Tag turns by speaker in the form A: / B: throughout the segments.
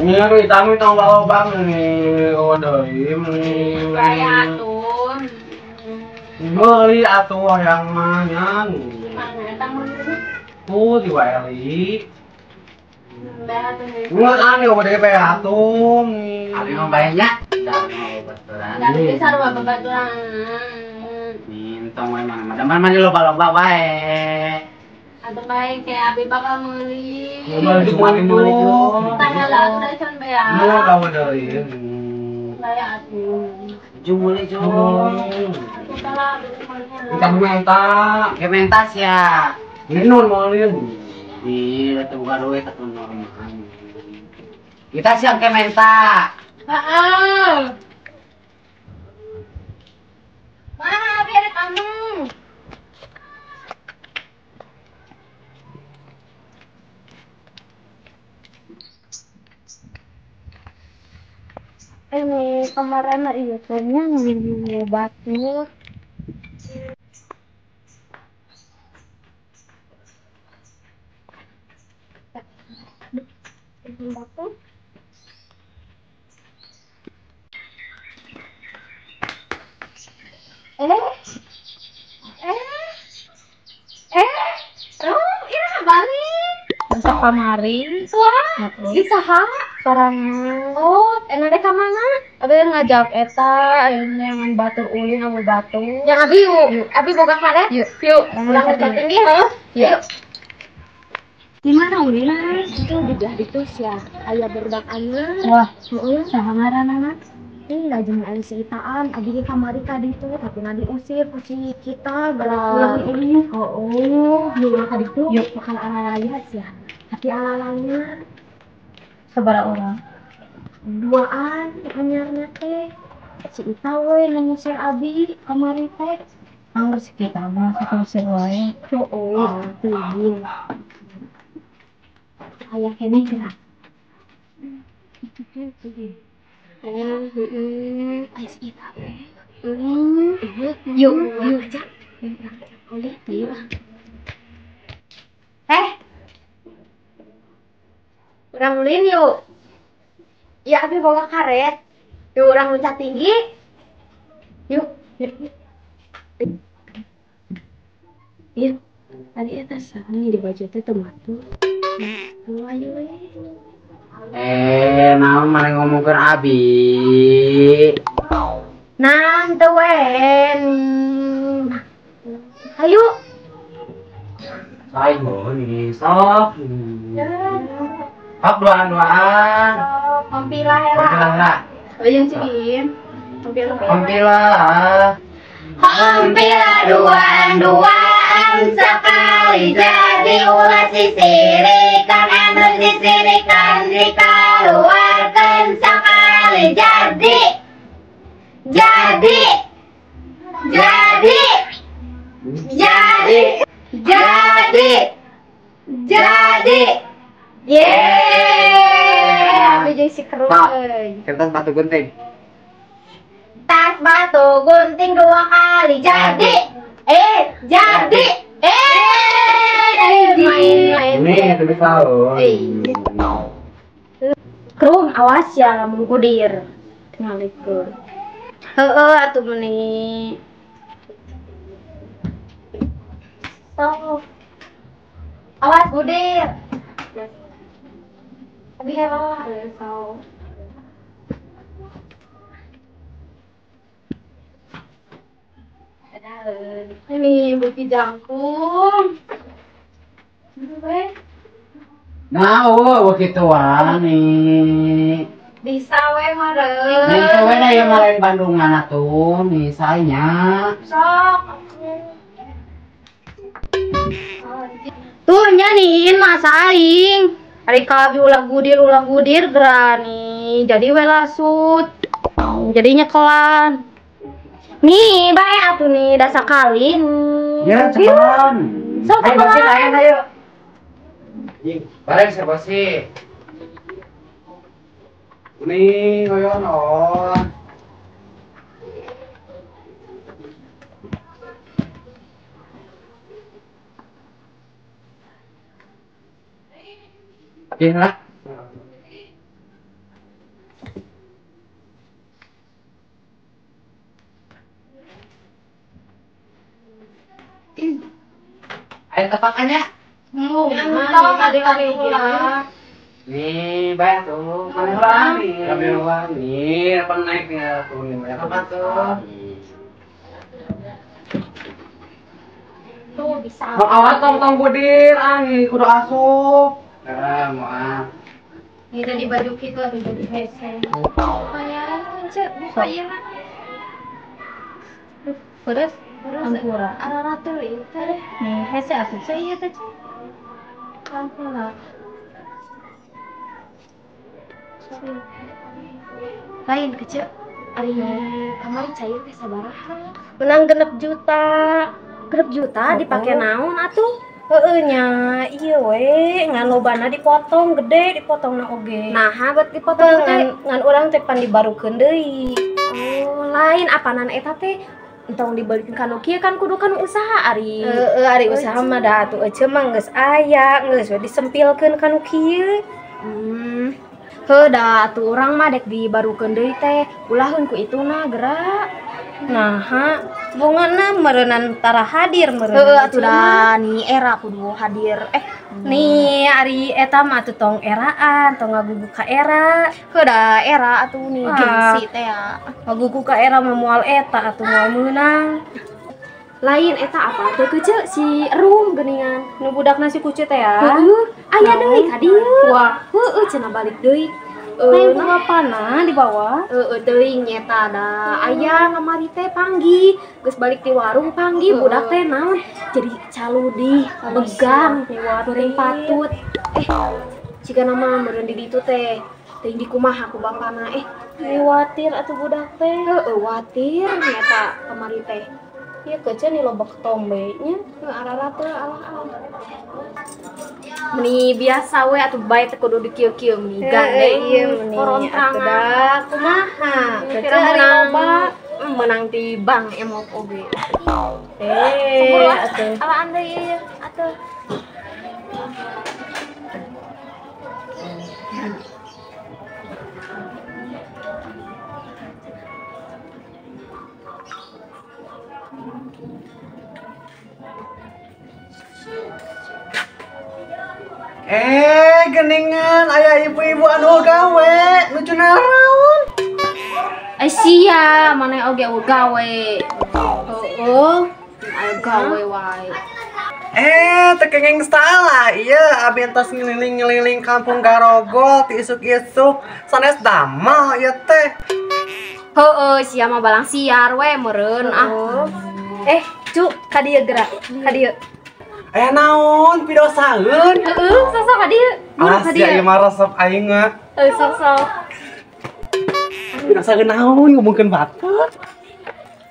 A: Ini tamu tong bawa bang nih, order ini.
B: Kayak atun.
A: Beli atuh yang mana?
B: Mana tamu ini?
A: Tuh di Wali.
B: Bayar
A: Nggak aneh udah DP atuh.
C: Abi mau bayarnya? Udah mau baturan.
B: Tapi bisa rumah bebaturan.
C: Mintong memang. Mana lomba-lomba baik.
B: Atau baik kayak Abi bakal beli.
A: Cuma itu.
B: Tanggal aku udah cuman bayar.
A: Mau tahu dari.
B: Bayar atun.
C: Jumuli jum.
B: Aku kalah dari semuanya.
A: Kita minta.
C: Kementas ya.
A: Ini normalin.
C: Iya, tuh bukan duit atau normal. Kita siang kementa.
B: Mana Abi ada kamu? Ini kemarin iya kayaknya minum batu. Batu. Ini balik. Besok kemarin. Wah, isaha sekarang. Oh, enak deh ke mana? Abi ngajak eta yang batur ulin sama batu. Yang Abi yuk. Abi boga kare? Yuk. Yuk. Ulang ngecatin dia, heeh. Yuk. Di mana ulin? Itu di belah ditu ya. Aya berdak ayeuna. Wah, heeh, saha ngaranna? Lajeng ali si Itaan, abi ke kamari ka ditu, tapi na diusir ku si kita gerak ini. Oh, yuk ka ditu. Yuk bakal ala lihat ya. Tapi ala-alanya sabaraha orang? Duaan, anyarna teh. Si Ita we ngusir abi kamari teh. Angger si kita mah ngusir wae. Oh, teuing. Aya keneh gerak. Ay, si Ita we. Yuk aja. Boleh, yuk. Urang ulin yuk. Ya, abi bawa karet. Yuk, urang loncat tinggi. Yuk. Yuk. Tadi atas sana di baju teh tematu. Tuh, ayo we.
C: Naon mana ngomongkeun Abi?
B: Nanti wen. Ayo.
C: Saing nih, sok. Hap duaan.
B: Mampilah ya.
C: Lah.
B: Yang cikin. Mampilah.
C: Mampilah duaan sekali jadi ulah sisirikan anu sisirikan dikeluarkan sekali jadi
B: Yeay. Abi jadi si keruh.
C: Kertas batu gunting.
B: Tas batu gunting 2 kali jadi. Jadi. Main.
A: Ini tulis tahu.
B: Kerum awas ya lamun kudir. Ngalikur. Heeh atuh meuni. So. Awas kudir. Abi hello. So. Ini bukti jangkung.
C: Nah, begituan nih.
B: Bisa we meureun.
C: Nih kowe na yang malain Bandungan atuh nih saya.
B: Sok. Tuh nyanyiin mas aing. Hari kabi ulang gudir gerani. Jadi we lasut. Jadi nyekelan. Nih, bae atuh nih dasa kali.
C: Ya, cepetan.
B: Sok
C: Ayo bersih lain ayo. Bareng saya bersih.
A: Ini koyon on.
C: Oke lah. kepakannya.
B: Tadi kami pulang.
C: Nih, bayar tuh. Kami ulang nih.
A: Kami ulang nih, apa naiknya turunin ya?
C: Apa tuh?
B: Tuh bisa.
A: Mau awat tong budir, angin kudu asup.
C: Maaf.
B: Ini di baju kita ada baju hese. Bayaran aja, bayaran. Terus ampura. Arara tuh itu deh. Nih hese aku saya teh. Ampura. Lain kecil. Ari kemarin cair teh sabaraha? Menang 6 juta. 6 juta dipake naon atuh? Heeh nya, iya we, ngan lobana dipotong gede, dipotongna oge. Nah, buat dipotong ngan urang teh pan dibarukeun deui. Oh, lain apanan eta teh? Entong dibalikeun kanu kieu kan kudu kan usaha ari. Ari usaha mah da atuh ece mah geus aya, geus we disempilkeun kanu kieu. Heuh da atuh urang mah dek dibarukeun deui teh, ulahun ku ituna gerak. Nah, bungana meureunna tara hadir meureun. Heuh atuh da ni era kudu hadir. Nih ari eta mah atuh tong eraan, tong ngagugu ka era. Heuh da era atuh nih gengsi teh ya. Ngagugu ka era mah moal eta atuh moal meunang. Lain eta apa teh kece si Rum geuningan nu budakna si Kucu teh ya. Heeh, aya deui ka dieu. Wah, heueuh cenah balik deui. Lain apana di bawah? Teuing nyeta da aya ngamari teh panggih, geus balik di warung panggih budak teh naon jadi caludi, begang, meureun patut. Jika nama meureun di ditu teh teuing di kumaha ku bapana watir atuh budak teh. Heeh, watir nyeta kamari teh. Ieu kece ni lobak tombe nya, arara teh alah-alah. Meni biasa we atuh bae teh kudu dikieu-kieu meni gandeng korontrangan kumaha kece menang menang di bank emok oge atuh ala anda ieu atuh
A: Geningan aya ibu-ibu anu gawe, lucu naon?
B: sia mana oge gawe. Oh, ayo gawe wae.
A: Tekengeng salah, iya abi entos ngeliling-ngeliling kampung Garogol ti isuk-isuk sanes damel ieu teh.
B: Heueuh, sia mah balang siar we meureun Cuk, ka dieu gerak, ka dieu.
A: Naon pidosaeun?
B: Sosok ka dieu.
A: Asli ieu mah resep aing mah.
B: Sosok.
A: Pidosaeun naon ngomongkeun batur.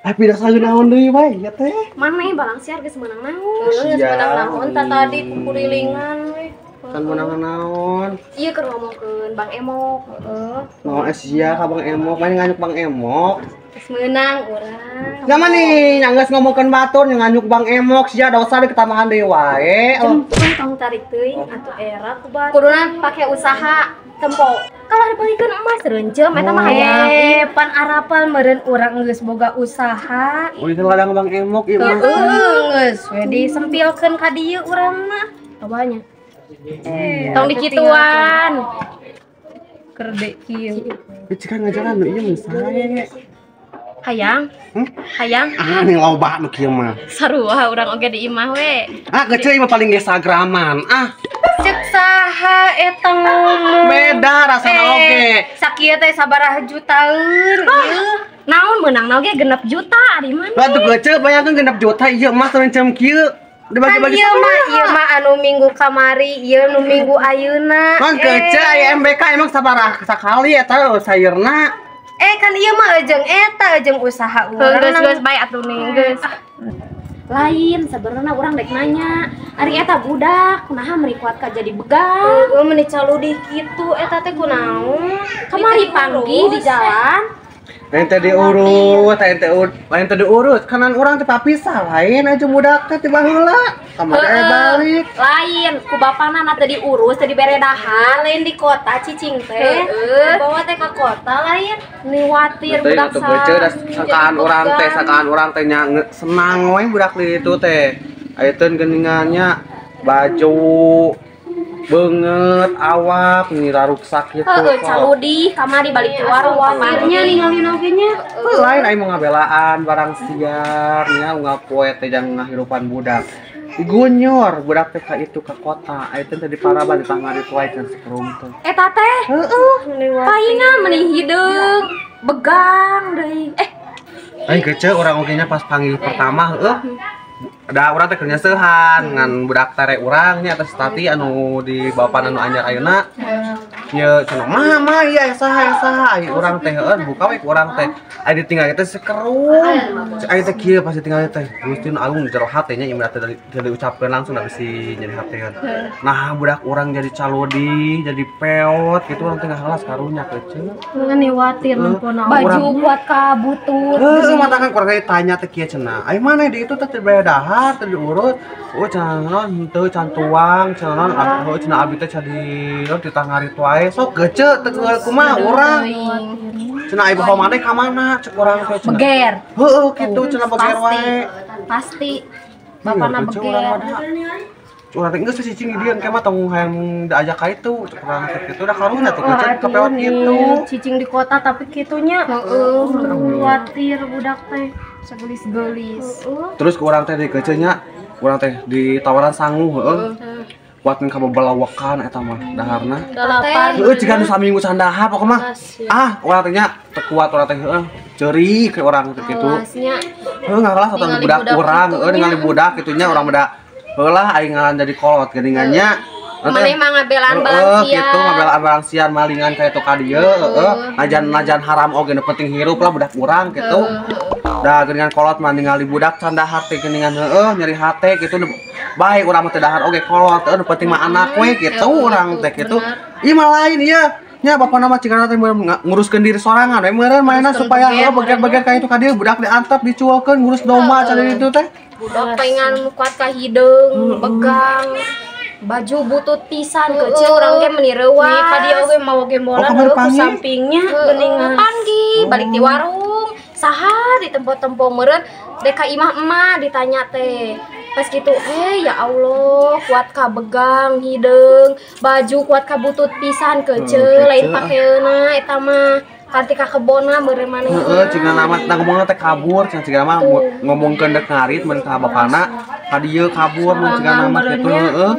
A: Pidosaeun naon deui wae ya teh.
B: Maneh balang siar geus meunang naon? Geus meunang naon tadi kumpurilingan we.
A: Kan meunang naon?
B: Ieu keur ngomongkeun Bang Emok.
A: Naon sia ka Bang Emok, mah nganyuk Bang Emok.
B: Geus meunang urang.
A: Zaman nih, nyanggeus ngomongkeun batur nganyuk Bang Emok sia dosa di ketamahan deui wae.
B: Jemput tong tarik teuing atuh era ku batur. Kuduna pake usaha tempo. Kalau dibalikeun emas reuncem eta mah hayang. Pan arapal meureun urang geus boga usaha.
A: Oh, itu ladang Bang Emok ieu mah.
B: Geus we disempilkeun ka dieu urang mah. Babanya. Tong dikituan. Kerde kieu.
A: Cekan ngajaran nu ieu mah sae.
B: Hayang. Hayang.
A: Nih loba nu kieu mah.
B: Sarua urang oge di imah we.
A: Kecil mah paling Instagraman.
B: Cek saha eta ngomong.
A: Beda rasana oge.
B: Sakieu teh sabaraha jutaeun ieu. Naon meunangna oge 6 juta di mana?
A: Batu kecil bayangkeun 6 juta ieu mah teureun kieu. Dibagi-bagi
B: ieu mah anu minggu kamari, ieu nu minggu ayeuna.
A: Kan kecil aya MBK emang sabaraha sakali eta sayurna.
B: Kan ieu mah ejeung eta ejeung usaha urang. Geus bae atuh ning geus. Lain sebenarnya urang dek nanya. Ari eta budak kunaha meuli kuat ka jadi begang. Meuni caludi kitu eta teh kunaon? Kamari panggih di jalan.
A: Ente diurus, ente diurus. Kanan urang teh papisah lain aja budak teh tiba heula. Kamari balik.
B: Lain ku bapana na teh diurus, teh diberedahan, lain di kota cicing teh. Bawa teh ka kota lain. Niwatir budak
A: sa. Sakaan urang teh nya senang we budak di itu teh. Ayeuna geningannya baju banget awak ngira ruksak gitu.
B: Caludi kamari balik ke warung pamarnya ninggalin ogenya.
A: Lain aing mau ngabelaan barang siar nya unggal poe teh jang ngahirupan budak. Digunyor budak teh ka itu ke kota. Ayeuna teh di Paraban di tangga di tuai can sekerum teh.
B: Eta teh paingan meuni hideung begang deui.
A: Aing kece urang ogenya pas panggil pertama ada urang teh keur nyeusehan ngan budak tere urang nya atas tati anu di bapan anu anyar ayeuna. Ye cenah mah iya saha ai urang teh buka we urang teh. Ai ditinggal teh sekerum. Ai teh kieu pas ditinggal teh Gusti nu Agung di jero hate nya ieu teh dari ucapkeun langsung da bisi jadi hateun. Nah budak urang jadi calodi, jadi peot gitu urang teh ngahalas karunya kece.
B: Ngan watir numpuna baju buat ka butut.
A: Heuh mata kan kurang tanya teh kieu cenah. Ai mana di itu teh beredahar teh diurut. Oh cenah naon henteu can tuang, cenah naon cenah abi teh jadi di tangari tuai. Sok kece teh kumaha urang. Cenah ai bawa maneh ka mana cek urang teh cenah.
B: Beger.
A: Heuh kitu cenah beger wae.
B: Pasti. Bapana beger.
A: Urang teh geus cicing di dieu ke mah tong hayang diajak ka itu cek urang teh kitu da karunya tuh kece kapewat kitu.
B: Cicing di kota tapi kitunya khawatir budak teh segelis-gelis.
A: Terus ke urang teh di kece nya urang teh ditawaran sangu heueuh. Kuat ngan kababalawakan eta mah daharna. Heueuh ciga nu saminggu sandaha pokona mah. Urang teh nya teu kuat urang teh heueuh. Ceurik ke urang teh kitu. Heueuh ngalah satu budak urang heueuh ningali budak kitu nya urang beda. Heulah aing ngaran jadi kolot geuningannya.
B: Maneh mah ngabelaan barang sian.
A: Kitu ngabelaan barang sian malingan ka eta ka dieu heueuh. Najan haram oge nu penting hirup lah budak urang kitu. Da geuningan kolot mah ningali budak can dahar teh geuningan heueuh nyeri hate kitu bae urang mah teh dahar oge kolot nu penting mah anak we kitu urang teh kitu. Ieu mah lain ieu nya bapana mah cigana teh nguruskeun diri sorangan we meureun mainna supaya beger-beger ka itu ka dieu budak diantep dicuelkeun ngurus domba can itu teh.
B: Budak pengen kuat ka hideung begang baju butut pisan kece urang ge meuni reuwas. Ka dieu oge mawa gembolan ku sampingnya geuningan panggi balik di warung. Saha di tempo-tempo meureun dek ka imah emak ditanya teh. Pas gitu ya Allah kuat ka begang hideung baju kuat ka butut pisan kece lain pakeuna eta mah kanti ka kebonna meureun maneh.
A: Heeh cenah nama ngomongna teh kabur cenah cigana mah ngomongkeun dek ngarit mun ka bapana ka dieu kabur mun cigana mah kitu heueuh.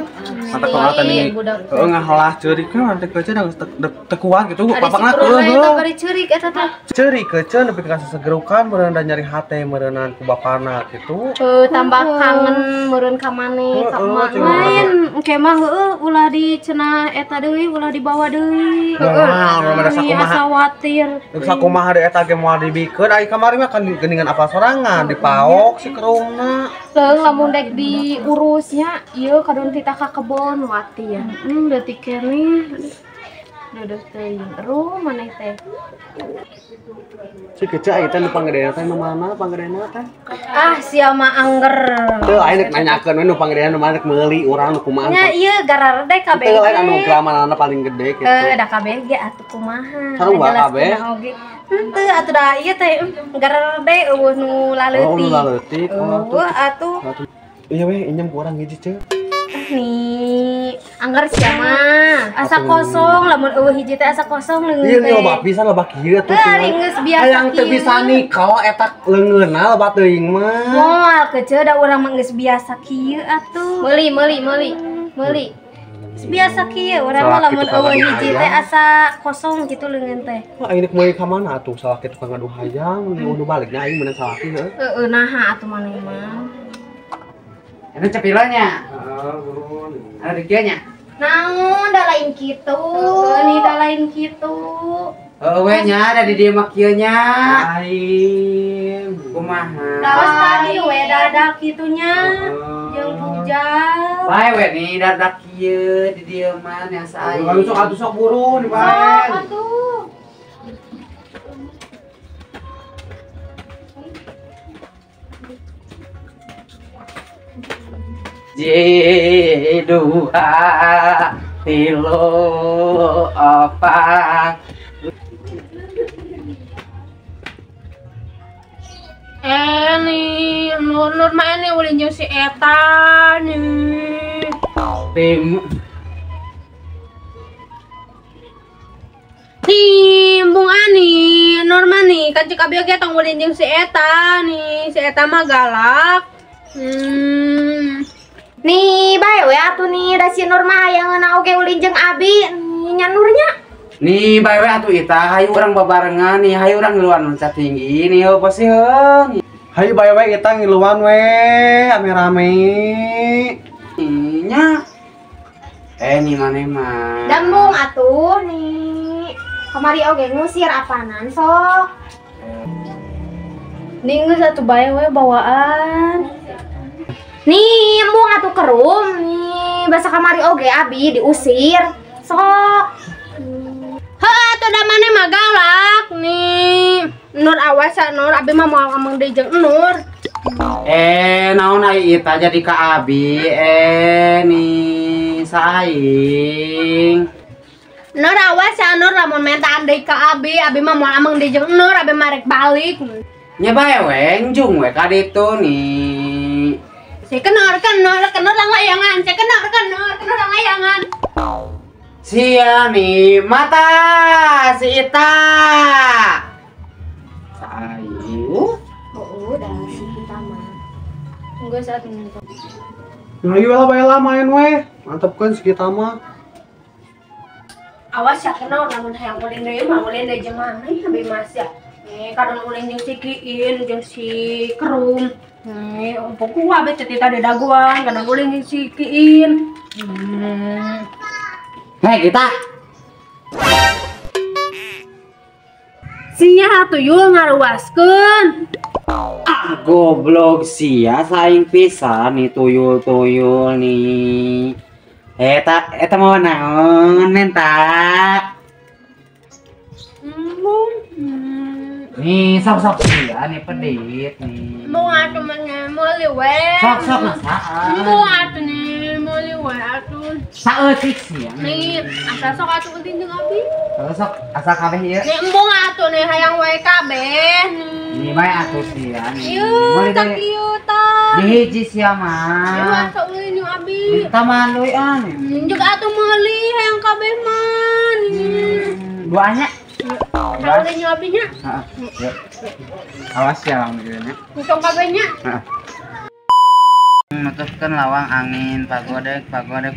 A: Mata kalau tadi ngahalah ceurik kan nanti kece da teu kuat gitu papakna heueuh.
B: Bari ceurik eta teh.
A: Ceurik kece nepi ka segerukan meureun da nyari hate meureunan ku bapana kitu.
B: Tambah kangen meureun ka maneh ka emak. Lain engke mah heueuh ulah di cenah eta deui ulah dibawa deui.
A: Urang mah da sakumaha.
B: Khawatir.
A: Sakumaha de eta ge moal dibikeun ai kamari mah kan geuningan apal sorangan dipaok si kerungna.
B: Leung lamun dek diurusnya ieu kadon titah ka kebon watir. Leutik keneh. Dados teuing. Ruh maneh teh.
A: Si kece aya teh nu panggedena teh nu mana panggedena teh?
B: Sia mah angger.
A: Teu aya nek nanyakeun we nu panggedena nu mana meuli urang nu kumaha.
B: Nya ieu gararede kabeh.
A: Teu lain anu gramanana paling gede kitu.
B: Da kabeh ge atuh kumaha.
A: Sarua kabeh.
B: Henteu atuh da ieu teh gararede eueuh nu laleutik.
A: Oh nu laleutik.
B: Eueuh atuh.
A: Iya we injem ku urang hiji ceu.
B: Nih, anggar sia mah. Asa kosong lamun eueuh hiji teh asa kosong leungeun teh.
A: Ieu nih loba pisan loba kieu tuh.
B: Geus biasa.
A: Hayang teu bisa nikah eta leungeunna loba teuing mah.
B: Moal kece da urang mah geus biasa kieu atuh. Meuli. Biasa kieu urang mah lamun eueuh hiji teh asa kosong kitu leungeun teh.
A: Wah aing meuli ka mana atuh salah kitu ka ngaduh hayang udah baliknya aing meunang salah kieu.
B: Heeh naha atuh maneh mah.
C: Ini cepilonya. Ada di kieu nya.
B: Naon da lain kitu. Ini da lain kitu.
C: We nya ada di dieu mah kieu nya.
A: Lain.
C: Kumaha?
B: Terus tadi we dadak kitunya. Jeung bujal.
C: Bae we nih dadak kieu di dieu mah nya sae.
A: Atuh sok buru di bae.
B: Atuh.
C: Dua, tilu, opat.
B: Nih Nur mah ini ulin jeung si eta nih.
C: Tim
B: Nih, Bung Ani, Nur mah nih kan cek abi oge tong ulin jeung si eta nih. Si eta mah galak.
D: Nih, bae we atuh nih da si Nur mah hayang ngeuna oge ulin jeung abi. Nih nya Nurnya.
C: nih bae atuh ita hayu urang babarengan nih hayu urang ngiluan loncat tinggi nih apa sih heung.
A: Hayu bae we kita ngiluan we rame-rame.
C: Nya nih maneh mah.
D: Dambung atuh nih. Kamari oge ngusir apanan sok.
B: Nih geus atuh bae we bawaan.
D: Nih, embung atuh kerum nih. Basa kamari oge abi diusir. Sok.
B: Heuh atuh da maneh mah galak nih. Nur awas ya Nur, abi mah moal ngomong deui jeung Nur.
C: Naon ai ita jadi ka abi nih saing.
B: Nur awas ya Nur, lamun mentaan deui ka abi mah moal ngomong deui jeung Nur, abi mah rek balik.
C: Nya bae we njung we ka ditu nih.
B: Si kenor lang layangan, si kenor lang layangan.
C: Sia nih mata si Ita. Sayu.
D: Udah si kita mah.
B: Geus atuh.
A: Hayu lah bae lah main we. Mantepkeun si kita mah.
B: Awas ya kenor lamun hayang ulin deui mah ulin deui jeung mana abi mas ya. Nih kadang ulin jeung si Kiin jeung si Kerum. Nih pokoknya abi cerita di daguan kadang ulin jeung si Kiin.
C: Hei kita.
B: Sia tuyul ngaruaskeun.
C: Goblok sia saing pisan nih tuyul-tuyul nih. Eta mau naon menta. Nih sok sia nih pedit nih.
B: Mau atuh mah meuli we.
C: Sok nasaan.
B: Mau atuh nih meuli we atuh.
C: Saeutik sia
B: Nih asa sok atuh ulin jeung abi.
C: Sok asa kabeh ieu.
B: Nih embung atuh nih hayang we kabeh nih.
C: Nih bae atuh sia nih.
B: Ieu tak ieu tah.
C: Di hiji sia
B: Ieu
C: mah.
B: asa ulin jeung abi.
C: Minta manduy nih.
B: Juga atuh meuli hayang kabeh mah nih.
C: Duanya.
B: Hayang ulin jeung abi nya.
C: Heeh. Awas ya alhamdulillah.
B: Untung kabeh nya.
C: Nutupkeun lawang angin pagodek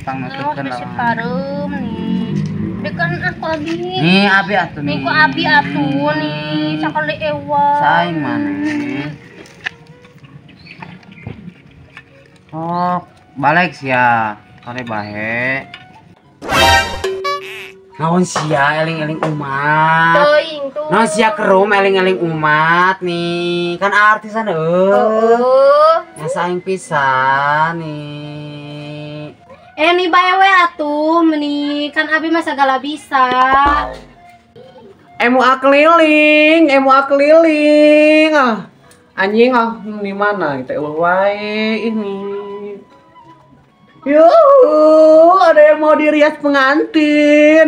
C: pangnutupkeun lawang.
B: Parum nih. Dekan aku abi.
C: Nih abi atuh nih.
B: Nih ku abi atuh nih sakali ewa.
C: Saing maneh. Oh, balik sia. Kare bae. Naon sia eling-eling umat.
B: Teuing tuh.
C: Naon sia Kerum eling-eling umat nih. Kan artisan Ya saing pisan nih.
B: Nih bae we atuh meni kan abi mah sagala bisa.
A: Emu akeliling. Anjing di mana kita wae ini. Yuh, ada yang mau dirias pengantin.